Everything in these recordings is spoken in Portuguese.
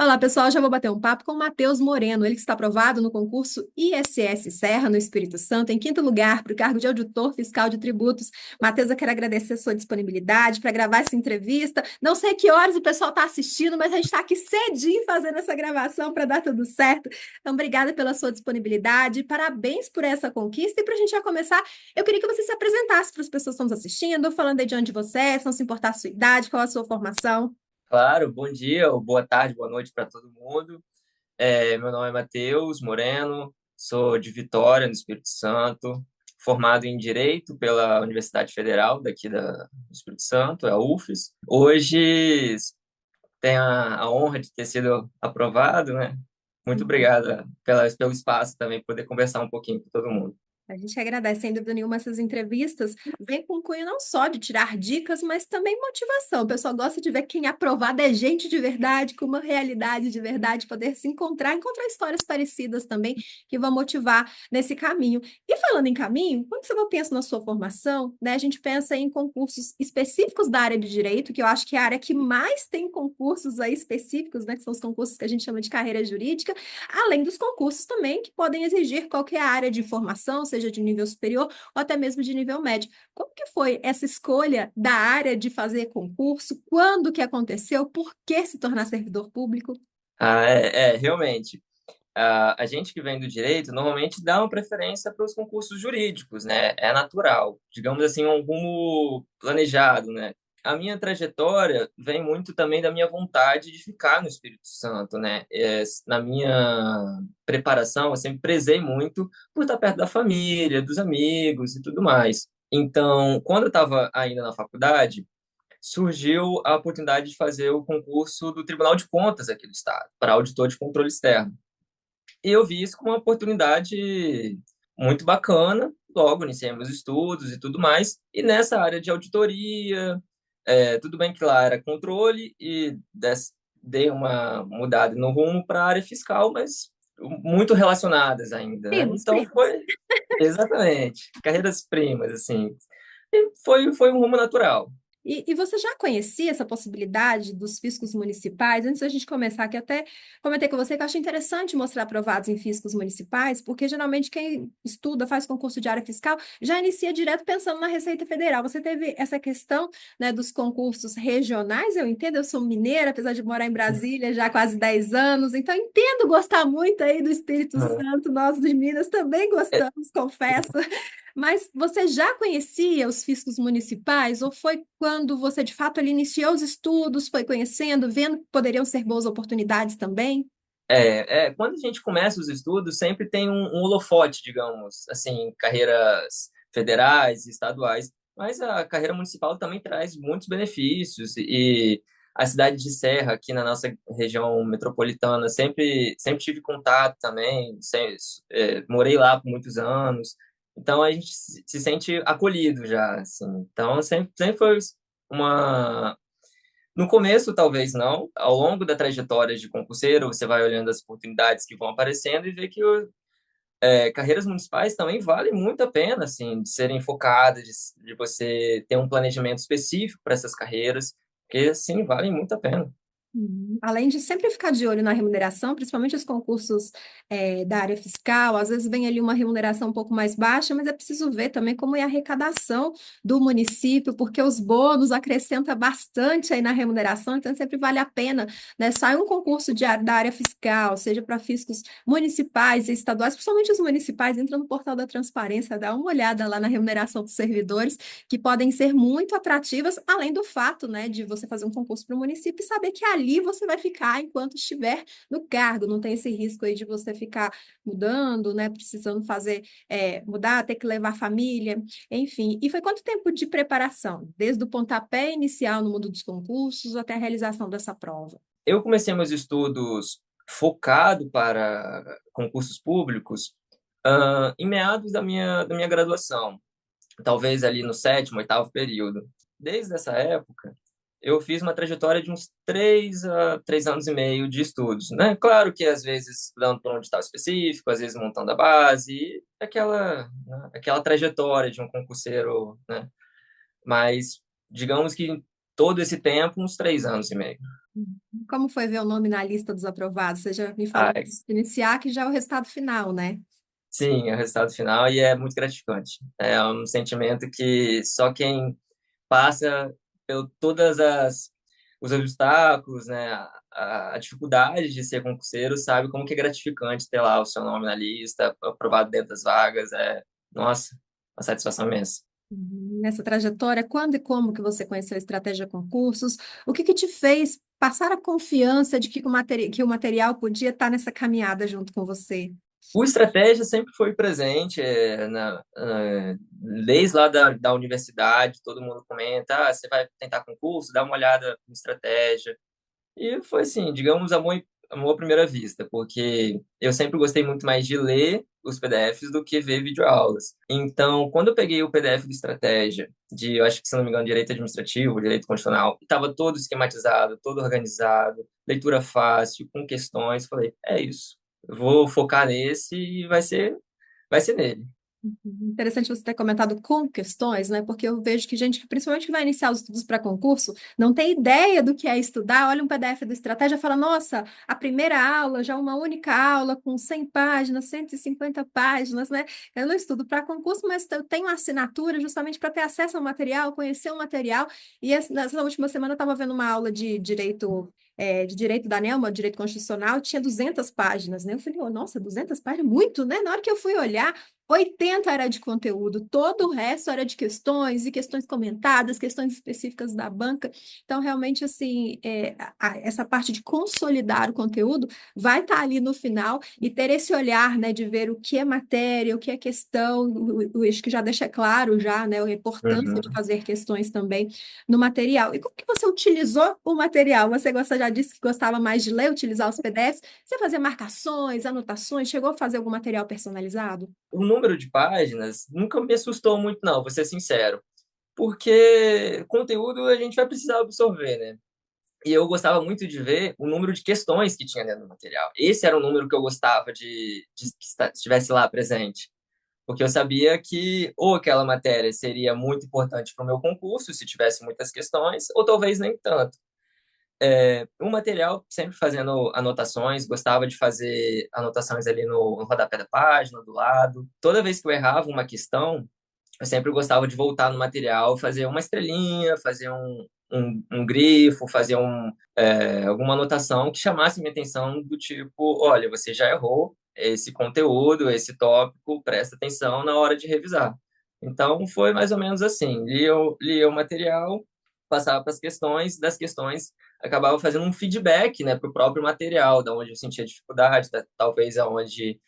Olá, pessoal. Já vou bater um papo com o Matheus Moreno, ele que está aprovado no concurso ISS Serra, no Espírito Santo, em quinto lugar, para o cargo de auditor fiscal de tributos. Matheus, eu quero agradecer a sua disponibilidade para gravar essa entrevista. Não sei que horas o pessoal está assistindo, mas a gente está aqui cedinho fazendo essa gravação para dar tudo certo. Então, obrigada pela sua disponibilidade, parabéns por essa conquista. E para a gente já começar, eu queria que você se apresentasse para as pessoas que estão nos assistindo, falando aí de onde você é, se não se importar a sua idade, qual a sua formação. Claro, bom dia, ou boa tarde, boa noite para todo mundo. Meu nome é Matheus Moreno, sou de Vitória, no Espírito Santo, formado em Direito pela Universidade Federal daqui do Espírito Santo, é a UFES. Hoje tenho a honra de ter sido aprovado, né? Muito obrigada pelo espaço também, poder conversar um pouquinho com todo mundo. A gente agradece, sem dúvida nenhuma, essas entrevistas. Vem com cunho não só de tirar dicas, mas também motivação. O pessoal gosta de ver quem é aprovado é gente de verdade, com uma realidade de verdade, poder se encontrar histórias parecidas também, que vão motivar nesse caminho. E falando em caminho, quando você pensa na sua formação, né, a gente pensa em concursos específicos da área de direito, que eu acho que é a área que mais tem concursos aí específicos, né, que são os concursos que a gente chama de carreira jurídica, além dos concursos também que podem exigir qualquer área de formação, seja de nível superior ou até mesmo de nível médio. Como que foi essa escolha da área de fazer concurso? Quando que aconteceu? Por que se tornar servidor público? Realmente. A gente que vem do direito normalmente dá uma preferência para os concursos jurídicos, né? É natural, digamos assim, um rumo planejado, né? A minha trajetória vem muito também da minha vontade de ficar no Espírito Santo, né? Na minha preparação, eu sempre prezei muito por estar perto da família, dos amigos e tudo mais. Então, quando eu estava ainda na faculdade, surgiu a oportunidade de fazer o concurso do Tribunal de Contas aqui do Estado, para auditor de controle externo. E eu vi isso como uma oportunidade muito bacana. Logo, iniciei meus estudos e tudo mais. E nessa área de auditoria, tudo bem que lá era controle e dei uma mudada no rumo para a área fiscal, mas muito relacionadas ainda, né? Primos, Então primos. foi exatamente carreiras primas, assim. E foi um rumo natural. E você já conhecia essa possibilidade dos fiscos municipais? Antes da gente começar, que até comentei com você que eu acho interessante mostrar aprovados em fiscos municipais, porque geralmente quem estuda, faz concurso de área fiscal, já inicia direto pensando na Receita Federal. Você teve essa questão, né, dos concursos regionais, eu entendo, eu sou mineira, apesar de morar em Brasília já há quase 10 anos, então entendo gostar muito aí do Espírito Uhum. Santo, nós de Minas também gostamos, confesso. Mas você já conhecia os fiscos municipais ou foi quando você de fato ali iniciou os estudos, foi conhecendo, vendo que poderiam ser boas oportunidades também? Quando a gente começa os estudos, sempre tem um holofote, digamos, assim, carreiras federais e estaduais, mas a carreira municipal também traz muitos benefícios e a cidade de Serra, aqui na nossa região metropolitana, sempre tive contato também, morei lá por muitos anos, então a gente se sente acolhido já, assim, então sempre foi uma no começo, talvez não. Ao longo da trajetória de concurseiro, você vai olhando as oportunidades que vão aparecendo e vê que carreiras municipais também valem muito a pena, assim, de serem focadas, de você ter um planejamento específico para essas carreiras, porque, sim, valem muito a pena. Além de sempre ficar de olho na remuneração, principalmente os concursos da área fiscal, às vezes vem ali uma remuneração um pouco mais baixa, mas é preciso ver também como é a arrecadação do município, porque os bônus acrescentam bastante aí na remuneração, então sempre vale a pena, né? Sai um concurso da área fiscal, seja para fiscos municipais e estaduais, principalmente os municipais, entra no portal da transparência, dá uma olhada lá na remuneração dos servidores, que podem ser muito atrativas, além do fato, né, de você fazer um concurso para o município e saber que ali você vai ficar enquanto estiver no cargo, não tem esse risco aí de você ficar mudando, né, precisando fazer, mudar, ter que levar a família, enfim. E foi quanto tempo de preparação, desde o pontapé inicial no mundo dos concursos até a realização dessa prova? Eu comecei meus estudos focado para concursos públicos em meados da minha graduação, talvez ali no sétimo, oitavo período. Desde essa época, eu fiz uma trajetória de uns 3 a 3 anos e meio de estudos, né? Claro que às vezes estudando por um edital específico, às vezes montando a base, e aquela trajetória de um concurseiro, né? Mas digamos que todo esse tempo, uns 3 anos e meio. Como foi ver o nome na lista dos aprovados? Você já me falou Ah, antes de iniciar que já é o resultado final, né? sim, é o resultado final e é muito gratificante. É um sentimento que só quem passa por todas as os obstáculos, né, a dificuldade de ser concurseiro, sabe como que é gratificante ter lá o seu nome na lista, aprovado dentro das vagas, nossa, uma satisfação imensa. Nessa trajetória, quando e como que você conheceu a Estratégia Concursos? O que que te fez passar a confiança de que que o material podia estar nessa caminhada junto com você? O estratégia sempre foi presente desde lá da universidade, todo mundo comenta, você vai tentar concurso, dá uma olhada no estratégia. E foi assim, digamos, amor à primeira vista, porque eu sempre gostei muito mais de ler os PDFs do que ver videoaulas. Então, quando eu peguei o PDF de estratégia, eu acho que, se não me engano, direito administrativo, direito constitucional, estava todo esquematizado, todo organizado, leitura fácil, com questões, falei, é isso. Eu vou focar nesse e vai ser nele. Interessante você ter comentado com questões, né? Porque eu vejo que gente, principalmente que vai iniciar os estudos para concurso, não tem ideia do que é estudar, olha um PDF do Estratégia e fala, nossa, a primeira aula, já uma única aula com 100 páginas, 150 páginas, né? Eu não estudo para concurso, mas eu tenho uma assinatura justamente para ter acesso ao material, conhecer o material. E nessa última semana eu estava vendo uma aula de direito da ANEL, direito constitucional, tinha 200 páginas, né? Eu falei, oh, nossa, 200 páginas, muito, né? Na hora que eu fui olhar, 80 era de conteúdo, todo o resto era de questões e questões comentadas, questões específicas da banca. Então, realmente, assim, essa parte de consolidar o conteúdo vai estar ali no final e ter esse olhar, né, de ver o que é matéria, o que é questão, acho que já deixa claro já, né, a importância de Uhum. fazer questões também no material. E como que você utilizou o material? Você já disse que gostava mais de ler, utilizar os PDFs. Você fazia marcações, anotações, chegou a fazer algum material personalizado? O número de páginas nunca me assustou muito, não, vou ser sincero, porque conteúdo a gente vai precisar absorver, né? E eu gostava muito de ver o número de questões que tinha dentro do material. Esse era o número que eu gostava de que estivesse lá presente. Porque eu sabia que ou aquela matéria seria muito importante para o meu concurso, se tivesse muitas questões, ou talvez nem tanto. O material, sempre fazendo anotações, gostava de fazer anotações ali no rodapé da página, do lado. Toda vez que eu errava uma questão, eu sempre gostava de voltar no material, fazer uma estrelinha, fazer um grifo, fazer alguma anotação que chamasse minha atenção do tipo, olha, você já errou esse conteúdo, esse tópico, presta atenção na hora de revisar. Então, foi mais ou menos assim, lia o material, passava para as questões, das questões acabava fazendo um feedback, né, para o próprio material, da onde eu sentia dificuldade, talvez aonde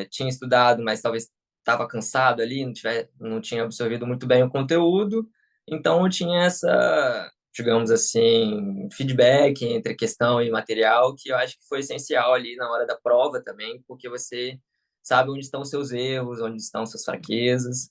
tinha estudado, mas talvez estava cansado ali, não tinha absorvido muito bem o conteúdo. Então, eu tinha essa, digamos assim, feedback entre questão e material, que eu acho que foi essencial ali na hora da prova também, porque você sabe onde estão os seus erros, onde estão suas fraquezas.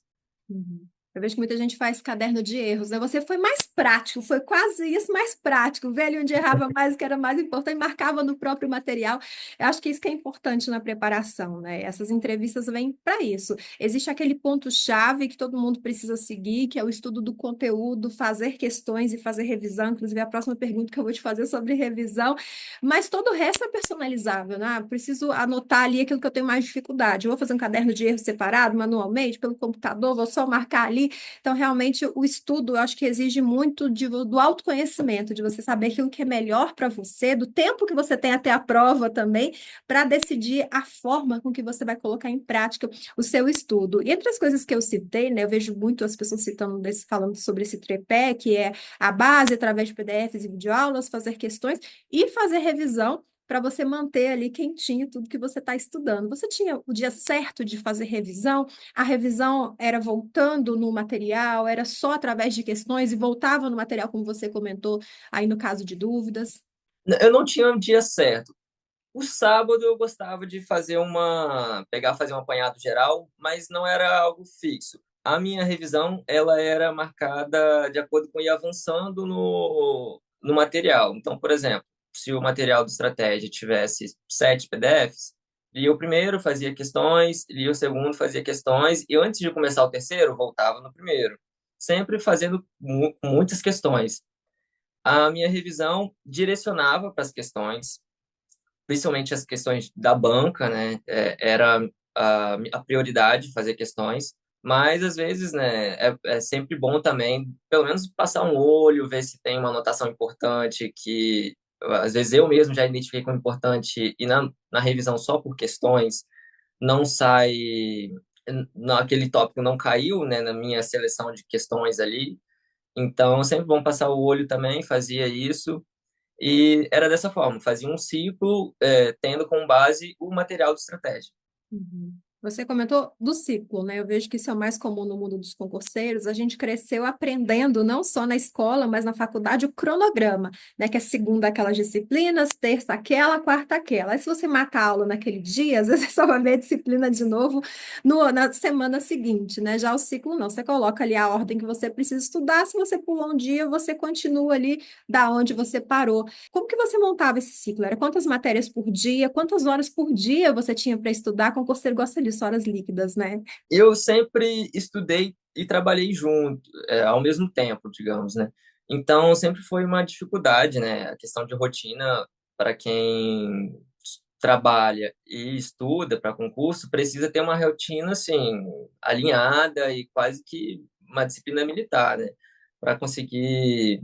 Uhum. Eu vejo que muita gente faz caderno de erros, né? Você foi mais prático, foi quase isso, mais prático. Vê ali onde errava mais, o que era mais importante, marcava no próprio material. Eu acho que isso que é importante na preparação, né? Essas entrevistas vêm para isso. Existe aquele ponto-chave que todo mundo precisa seguir, que é o estudo do conteúdo, fazer questões e fazer revisão. Inclusive, a próxima pergunta que eu vou te fazer é sobre revisão, mas todo o resto é personalizável, né? Preciso anotar ali aquilo que eu tenho mais dificuldade. Eu vou fazer um caderno de erros separado, manualmente, pelo computador, vou só marcar ali. Então, realmente, o estudo, eu acho que exige muito do autoconhecimento, de você saber aquilo que é melhor para você, do tempo que você tem até a prova também, para decidir a forma com que você vai colocar em prática o seu estudo. E entre as coisas que eu citei, né, eu vejo muito as pessoas falando sobre esse tripé, que é a base através de PDFs e videoaulas, fazer questões e fazer revisão para você manter ali quentinho tudo que você está estudando. Você tinha o dia certo de fazer revisão? A revisão era voltando no material, era só através de questões e voltava no material, como você comentou, aí no caso de dúvidas? Eu não tinha um dia certo. O sábado eu gostava de fazer um apanhado geral, mas não era algo fixo. A minha revisão, ela era marcada de acordo com ir avançando no material. Então, por exemplo, se o material de estratégia tivesse 7 PDFs, lia o primeiro, fazia questões, lia o segundo, fazia questões, e antes de começar o terceiro, voltava no primeiro. sempre fazendo muitas questões. A minha revisão direcionava para as questões, principalmente as questões da banca, né? Era a prioridade fazer questões, mas às vezes, né, é sempre bom também, pelo menos passar um olho, ver se tem uma anotação importante que às vezes eu mesmo já identifiquei como importante e na revisão só por questões não sai, aquele tópico não caiu, né, na minha seleção de questões ali. Então, sempre bom passar o olho também, fazia isso. E era dessa forma, fazia um ciclo, tendo como base o material de estratégia. Uhum. Você comentou do ciclo, né? Eu vejo que isso é o mais comum no mundo dos concurseiros. A gente cresceu aprendendo, não só na escola, mas na faculdade, o cronograma, né? Que é segunda aquelas disciplinas, terça aquela, quarta aquela. Aí, se você mata a aula naquele dia, às vezes você só vai ver a disciplina de novo na semana seguinte, né? Já o ciclo não, você coloca ali a ordem que você precisa estudar. Se você pulou um dia, você continua ali da onde você parou. Como que você montava esse ciclo? Era quantas matérias por dia? Quantas horas por dia você tinha para estudar? Concurseiro gosta disso, horas líquidas, né? Eu sempre estudei e trabalhei junto, ao mesmo tempo, digamos, né? Então, sempre foi uma dificuldade, né? A questão de rotina para quem trabalha e estuda para concurso precisa ter uma rotina assim alinhada e quase que uma disciplina militar, né? Para conseguir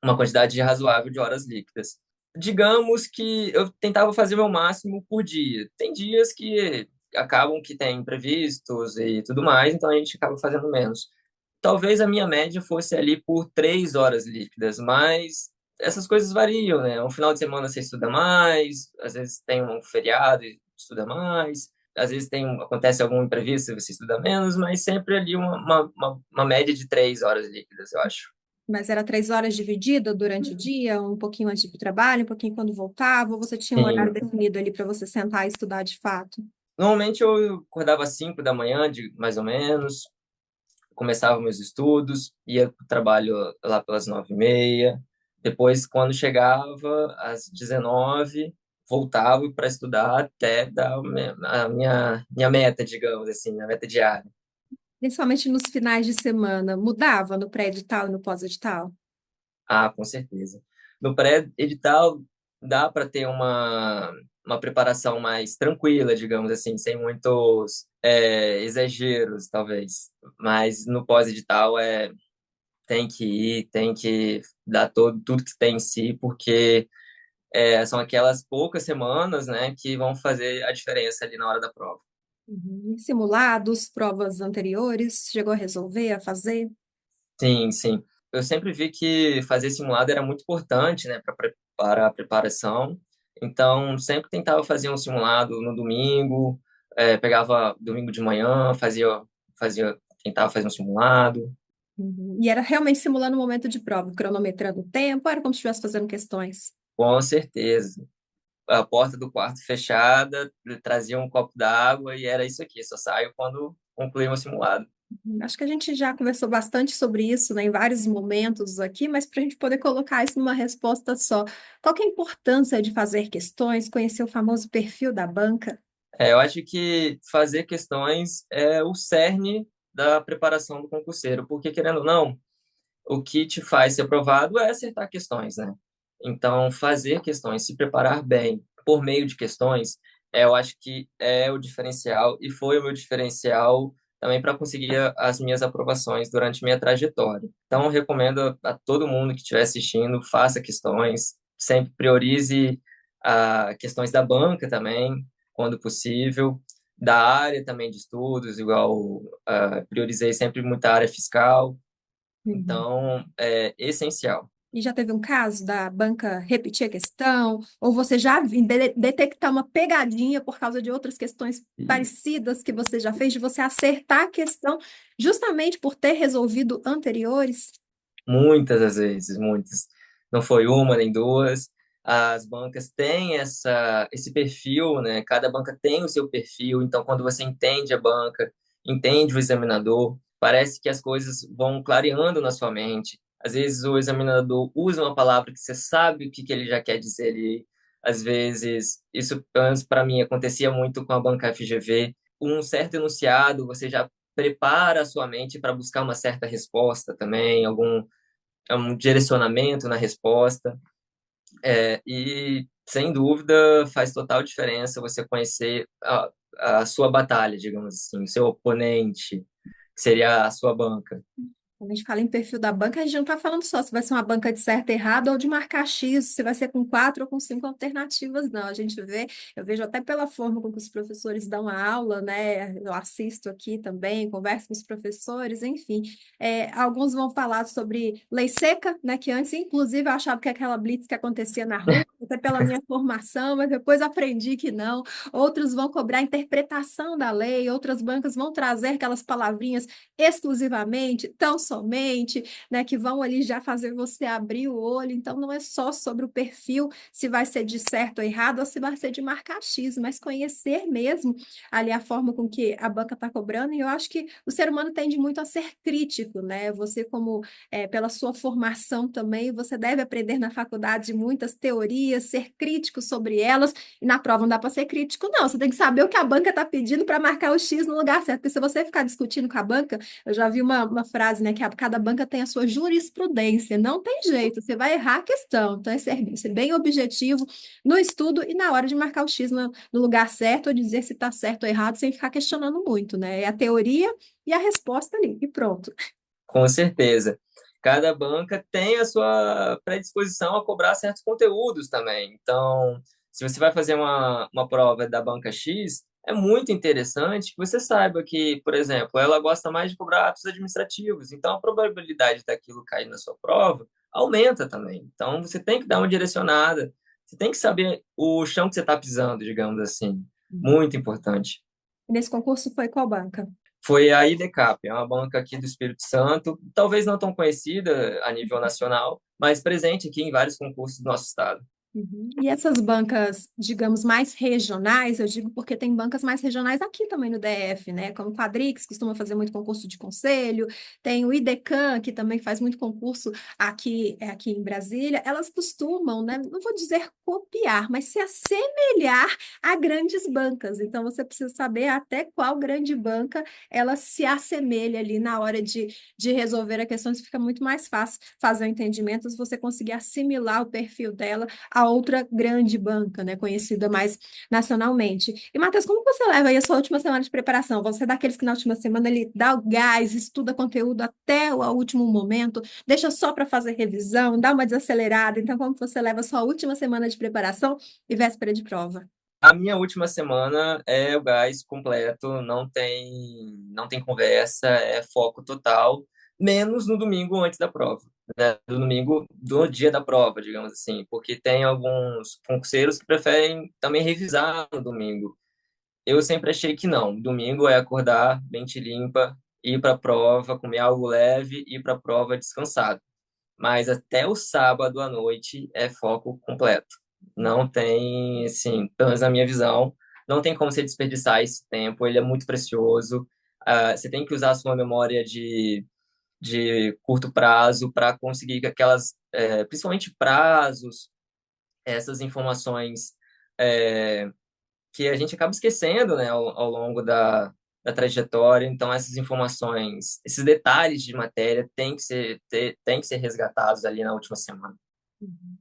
uma quantidade razoável de horas líquidas. Digamos que eu tentava fazer o meu máximo por dia. Tem dias que acabam que tem imprevistos e tudo mais, então a gente acaba fazendo menos. Talvez a minha média fosse ali por 3 horas líquidas, mas essas coisas variam, né? Um final de semana você estuda mais, às vezes tem um feriado e estuda mais, às vezes acontece algum imprevisto e você estuda menos, mas sempre ali uma média de 3 horas líquidas, eu acho. Mas era 3 horas dividida durante o dia, um pouquinho antes do trabalho, um pouquinho quando voltava, ou você tinha um horário Sim. definido ali para você sentar e estudar de fato? Normalmente eu acordava às 5 da manhã, mais ou menos, começava meus estudos, ia para o trabalho lá pelas 9h30. Depois, quando chegava às 19, voltava para estudar até dar a minha meta, digamos assim, minha meta diária. Principalmente nos finais de semana, mudava no pré-edital e no pós-edital? Ah, com certeza. No pré-edital, dá para ter uma preparação mais tranquila, digamos assim, sem muitos exageros, talvez. Mas no pós-edital tem que ir, tem que dar tudo que tem em si, porque são aquelas poucas semanas, né, que vão fazer a diferença ali na hora da prova. Uhum. Simulados, provas anteriores, chegou a resolver, a fazer? Sim, sim. Eu sempre vi que fazer simulado era muito importante, né, para a preparação. Então, sempre tentava fazer um simulado no domingo, pegava domingo de manhã, tentava fazer um simulado. Uhum. E era realmente simulando o momento de prova, cronometrando o tempo, ou era como se estivesse fazendo questões? Com certeza. A porta do quarto fechada, trazia um copo d'água e era isso aqui. Só saio quando concluí o simulado. Acho que a gente já conversou bastante sobre isso, né, em vários momentos aqui, mas para a gente poder colocar isso numa resposta só. Qual que é a importância de fazer questões, conhecer o famoso perfil da banca? Eu acho que fazer questões é o cerne da preparação do concurseiro, porque, querendo ou não, o que te faz ser aprovado é acertar questões, né? Então, fazer questões, se preparar bem por meio de questões, eu acho que é o diferencial e foi o meu diferencial também para conseguir as minhas aprovações durante minha trajetória. Então, eu recomendo a todo mundo que estiver assistindo, faça questões, sempre priorize questões da banca também, quando possível, da área também de estudos, igual priorizei sempre muita área fiscal, Uhum. então, é essencial. E já teve um caso da banca repetir a questão, ou você já detectar uma pegadinha por causa de outras questões E parecidas que você já fez, de você acertar a questão justamente por ter resolvido anteriores? muitas das vezes, muitas. Não foi uma nem duas. As bancas têm esse perfil, né? Cada banca tem o seu perfil. Então, quando você entende a banca, entende o examinador, parece que as coisas vão clareando na sua mente. Às vezes, o examinador usa uma palavra que você sabe o que ele já quer dizer ali. Às vezes, isso, pelo menos para mim, acontecia muito com a banca FGV. Um certo enunciado, você já prepara a sua mente para buscar uma certa resposta também, algum um direcionamento na resposta. E, sem dúvida, faz total diferença você conhecer a sua batalha, digamos assim, o seu oponente, que seria a sua banca. Quando a gente fala em perfil da banca, a gente não está falando só se vai ser uma banca de certo e errado ou de marcar X, se vai ser com 4 ou com 5 alternativas, não. A gente vê, eu vejo até pela forma com que os professores dão a aula, né? Eu assisto aqui também, converso com os professores, enfim. Alguns vão falar sobre lei seca, né? Que antes, inclusive, eu achava que aquela blitz que acontecia na rua, até pela minha formação, mas depois aprendi que não. Outros vão cobrar a interpretação da lei, outras bancas vão trazer aquelas palavrinhas exclusivamente, tão somente, né, que vão ali já fazer você abrir o olho. Então, não é só sobre o perfil, se vai ser de certo ou errado, ou se vai ser de marcar X, mas conhecer mesmo ali a forma com que a banca está cobrando. E eu acho que o ser humano tende muito a ser crítico, né? Você, como pela sua formação também, você deve aprender na faculdade muitas teorias, ser crítico sobre elas, e na prova não dá para ser crítico, não. Você tem que saber o que a banca está pedindo para marcar o X no lugar certo, porque se você ficar discutindo com a banca, eu já vi uma frase, né, que cada banca tem a sua jurisprudência, não tem jeito, você vai errar a questão, então é ser bem objetivo no estudo e na hora de marcar o X no lugar certo, ou dizer se está certo ou errado, sem ficar questionando muito, né, é a teoria e a resposta ali, e pronto. Com certeza. Cada banca tem a sua predisposição a cobrar certos conteúdos também. Então, se você vai fazer uma prova da banca X, é muito interessante que você saiba que, por exemplo, ela gosta mais de cobrar atos administrativos. Então, a probabilidade daquilo cair na sua prova aumenta também. Então, você tem que dar uma direcionada. Você tem que saber o chão que você está pisando, digamos assim. Muito importante. Nesse concurso foi qual banca? Foi a IDCAP, é uma banca aqui do Espírito Santo, talvez não tão conhecida a nível nacional, mas presente aqui em vários concursos do nosso estado. Uhum. E essas bancas, digamos, mais regionais, eu digo porque tem bancas mais regionais aqui também no DF, né? Como o Quadrix, costuma fazer muito concurso de conselho, tem o IDECAN, que também faz muito concurso aqui em Brasília. Elas costumam, né? Não vou dizer copiar, mas se assemelhar a grandes bancas. Então, você precisa saber até qual grande banca ela se assemelha ali na hora de resolver a questão. Isso fica muito mais fácil fazer o entendimento se você conseguir assimilar o perfil dela a outra grande banca, né, conhecida mais nacionalmente. E, Matheus, como você leva aí a sua última semana de preparação? Você é daqueles que na última semana ele dá o gás, estuda conteúdo até o último momento, deixa só para fazer revisão, dá uma desacelerada. Então, como você leva a sua última semana de preparação e véspera de prova? A minha última semana é o gás completo, não tem conversa, é foco total, menos no domingo antes da prova, né? Do domingo do dia da prova, digamos assim, porque tem alguns concurseiros que preferem também revisar no domingo. Eu sempre achei que não. Domingo é acordar, mente limpa, ir para a prova, comer algo leve, ir para a prova descansado. Mas até o sábado à noite é foco completo. Não tem, assim, pelo menos na minha visão, não tem como você desperdiçar esse tempo, ele é muito precioso. Você tem que usar a sua memória de curto prazo para conseguir aquelas, principalmente prazos, essas informações é, que a gente acaba esquecendo, né, ao longo da trajetória. Então, essas informações, esses detalhes de matéria têm que ser resgatados ali na última semana.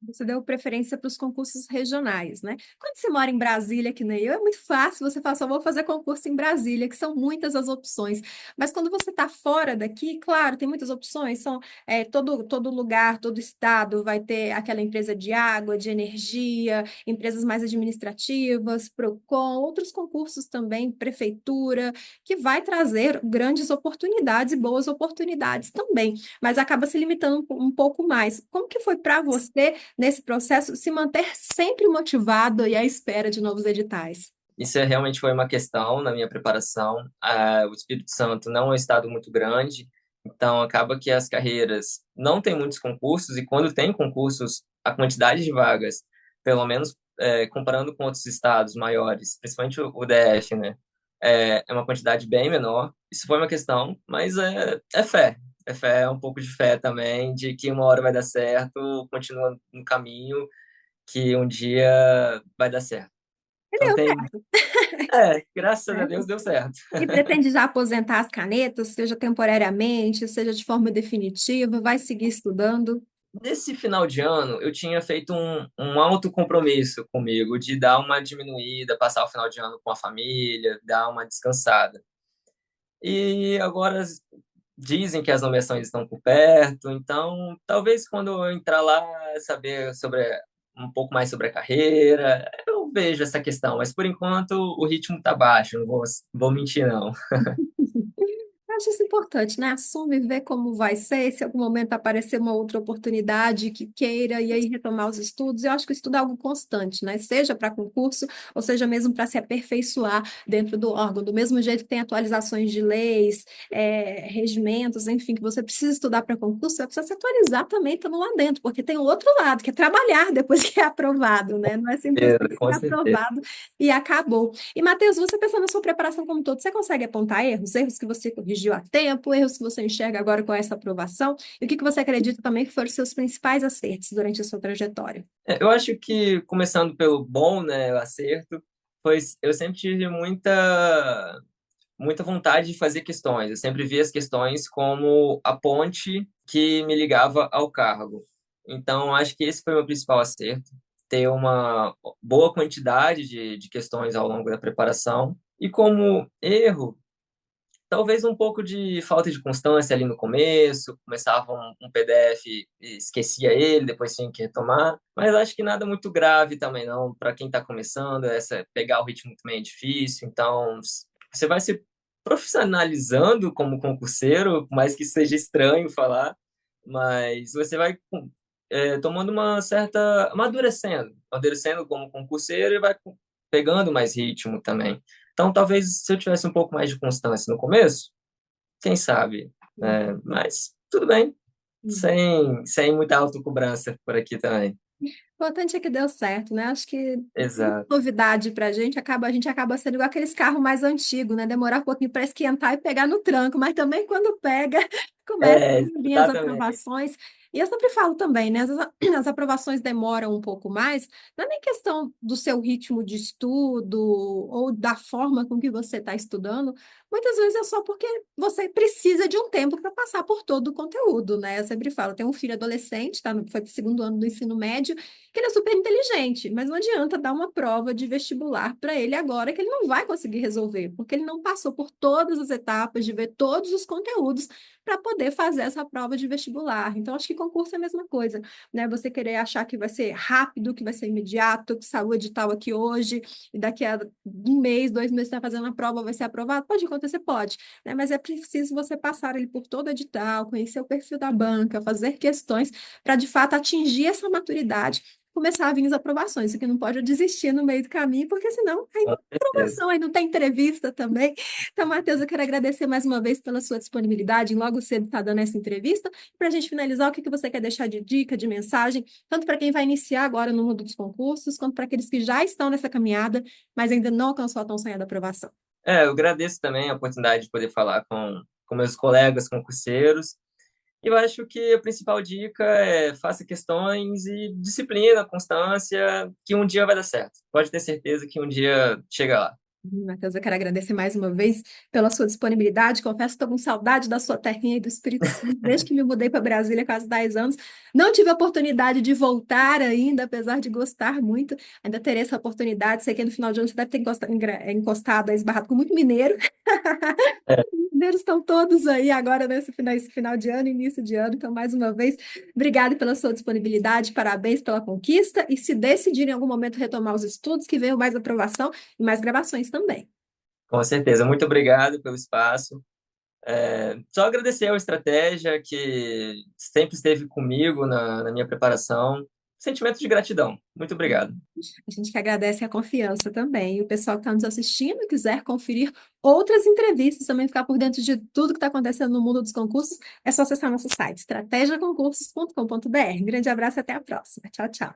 Você deu preferência para os concursos regionais, né? Quando você mora em Brasília, que nem eu, é muito fácil você falar, só vou fazer concurso em Brasília, que são muitas as opções. Mas quando você está fora daqui, claro, tem muitas opções, são todo lugar, todo estado vai ter aquela empresa de água, de energia, empresas mais administrativas, Procon, outros concursos também, prefeitura, que vai trazer grandes oportunidades e boas oportunidades também, mas acaba se limitando um pouco mais. Como que foi para você, nesse processo, se manter sempre motivado e à espera de novos editais? Isso realmente foi uma questão na minha preparação. O Espírito Santo não é um estado muito grande, então acaba que as carreiras não têm muitos concursos, e quando tem concursos, a quantidade de vagas, pelo menos comparando com outros estados maiores, principalmente o DF, né, é uma quantidade bem menor. Isso foi uma questão, mas é fé. É fé, é um pouco de fé também, de que uma hora vai dar certo, continua no caminho, que um dia vai dar certo. Não tem. Graças a Deus Certo? deu certo. E pretende já aposentar as canetas, seja temporariamente, seja de forma definitiva, vai seguir estudando? Nesse final de ano, eu tinha feito um autocompromisso comigo de dar uma diminuída, passar o final de ano com a família, dar uma descansada. E agora dizem que as nomeações estão por perto, então talvez quando eu entrar lá, saber sobre um pouco mais sobre a carreira, eu vejo essa questão, mas por enquanto o ritmo tá baixo, não vou mentir não. Eu acho isso importante, né? Assume, vê como vai ser, se em algum momento aparecer uma outra oportunidade que queira, e aí retomar os estudos. Eu acho que o estudo é algo constante, né? Seja para concurso, ou seja mesmo para se aperfeiçoar dentro do órgão. Do mesmo jeito que tem atualizações de leis, regimentos, enfim, que você precisa estudar para concurso, você precisa se atualizar também estando lá dentro, porque tem o outro lado, que é trabalhar depois que é aprovado, né? Não é simplesmente ser Com certeza. aprovado e acabou. E, Matheus, você pensando na sua preparação como um todo, você consegue apontar erros? Erros que você corrigiu a tempo, erros que você enxerga agora com essa aprovação? E o que que você acredita também que foram os seus principais acertos durante a sua trajetória? Eu acho que, começando pelo bom, né, o acerto, pois eu sempre tive muita vontade de fazer questões. Eu sempre vi as questões como a ponte que me ligava ao cargo. Então, acho que esse foi o meu principal acerto, ter uma boa quantidade de questões ao longo da preparação. E como erro, talvez um pouco de falta de constância ali no começo, começava um PDF e esquecia ele, depois tinha que retomar, mas acho que nada muito grave também não, para quem está começando, pegar o ritmo também é difícil, então você vai se profissionalizando como concurseiro, por mais que seja estranho falar, mas você vai tomando uma certa, amadurecendo como concurseiro e vai pegando mais ritmo também. Então, talvez se eu tivesse um pouco mais de constância no começo, quem sabe, né? Mas tudo bem, Uhum. sem muita autocobrança por aqui também. O importante é que deu certo, né? Acho que Exato. novidade pra gente, a gente acaba sendo igual aqueles carros mais antigos, né? Demorar um pouquinho para esquentar e pegar no tranco, mas também quando pega, começa a vir as Exatamente. aprovações. E eu sempre falo também, né? Às vezes as aprovações demoram um pouco mais, não é nem questão do seu ritmo de estudo ou da forma com que você está estudando, muitas vezes é só porque você precisa de um tempo para passar por todo o conteúdo, né? Eu sempre falo, eu tenho um filho adolescente, tá? Foi para o segundo ano do ensino médio, que ele é super inteligente, mas não adianta dar uma prova de vestibular para ele agora que ele não vai conseguir resolver, porque ele não passou por todas as etapas de ver todos os conteúdos para poder fazer essa prova de vestibular. Então, acho que concurso é a mesma coisa, né? Você querer achar que vai ser rápido, que vai ser imediato, que saiu o edital aqui hoje, e daqui a um mês, 2 meses, está fazendo a prova, vai ser aprovado? Pode acontecer, pode, né? Mas é preciso você passar ele por todo o edital, conhecer o perfil da banca, fazer questões para, de fato, atingir essa maturidade, começar a vir as aprovações. O que não pode é desistir no meio do caminho, porque senão aí não Com tem certeza. aprovação, aí não tem entrevista também. Então, Matheus, eu quero agradecer mais uma vez pela sua disponibilidade em logo cedo estar dando essa entrevista. Para a gente finalizar, o que que você quer deixar de dica, de mensagem, tanto para quem vai iniciar agora no mundo dos concursos, quanto para aqueles que já estão nessa caminhada, mas ainda não alcançou a tão sonhada aprovação. Eu agradeço também a oportunidade de poder falar com meus colegas concurseiros. E eu acho que a principal dica é faça questões e disciplina, constância, que um dia vai dar certo. Pode ter certeza que um dia chega lá. Matheus, eu quero agradecer mais uma vez pela sua disponibilidade. Confesso que estou com saudade da sua terrinha e do Espírito Santo, desde que me mudei para Brasília, há quase 10 anos. Não tive a oportunidade de voltar ainda, apesar de gostar muito. Ainda terei essa oportunidade. Sei que no final de ano você deve ter encostado, esbarrado com muito mineiro. É, Os mineiros estão todos aí agora esse final de ano, início de ano. Então, mais uma vez, obrigada pela sua disponibilidade, parabéns pela conquista. E se decidir em algum momento retomar os estudos, que venham mais aprovação e mais gravações também. com certeza. Muito obrigado pelo espaço. Só agradecer ao Estratégia, que sempre esteve comigo na minha preparação. Sentimento de gratidão. Muito obrigado. A gente que agradece a confiança também. E o pessoal que está nos assistindo, quiser conferir outras entrevistas, também ficar por dentro de tudo que está acontecendo no mundo dos concursos, é só acessar nosso site, estratégiaconcursos.com.br. Um grande abraço e até a próxima. Tchau, tchau.